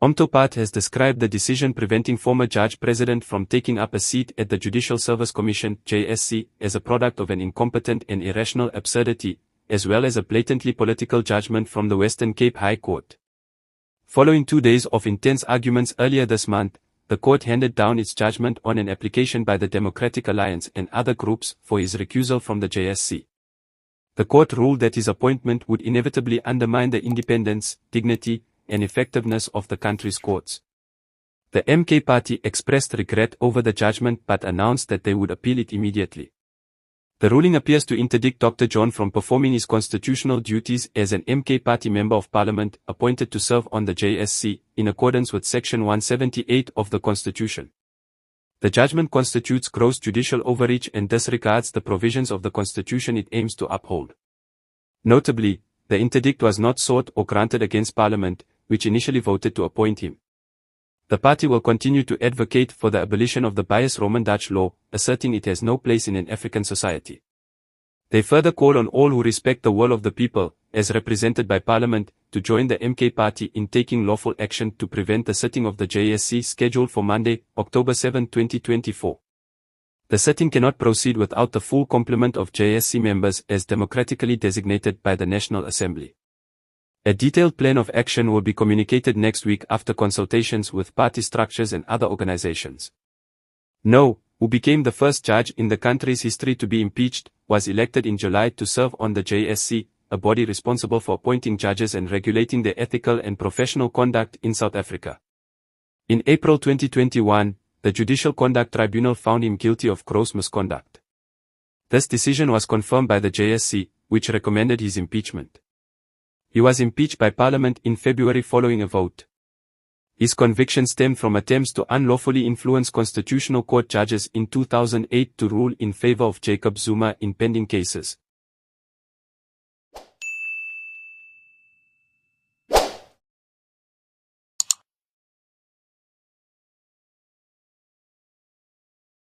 Omtopath has described the decision preventing former judge President from taking up a seat at the Judicial Service Commission (JSC) as a product of an incompetent and irrational absurdity, as well as a blatantly political judgment from the Western Cape High Court. Following 2 days of intense arguments earlier this month, the court handed down its judgment on an application by the Democratic Alliance and other groups for his recusal from the JSC. The court ruled that his appointment would inevitably undermine the independence, dignity, and effectiveness of the country's courts. The MK party expressed regret over the judgment but announced that they would appeal it immediately. The ruling appears to interdict Dr. John from performing his constitutional duties as an MK Party Member of Parliament appointed to serve on the JSC, in accordance with Section 178 of the Constitution. The judgment constitutes gross judicial overreach and disregards the provisions of the Constitution it aims to uphold. Notably, the interdict was not sought or granted against Parliament, which initially voted to appoint him. The party will continue to advocate for the abolition of the biased Roman Dutch law, asserting it has no place in an African society. They further call on all who respect the will of the people, as represented by Parliament, to join the MK party in taking lawful action to prevent the sitting of the JSC scheduled for Monday, October 7, 2024. The sitting cannot proceed without the full complement of JSC members as democratically designated by the National Assembly. A detailed plan of action will be communicated next week after consultations with party structures and other organizations. No, who became the first judge in the country's history to be impeached, was elected in July to serve on the JSC, a body responsible for appointing judges and regulating their ethical and professional conduct in South Africa. In April 2021, the Judicial Conduct Tribunal found him guilty of gross misconduct. This decision was confirmed by the JSC, which recommended his impeachment. He was impeached by Parliament in February following a vote. His conviction stemmed from attempts to unlawfully influence Constitutional Court judges in 2008 to rule in favor of Jacob Zuma in pending cases.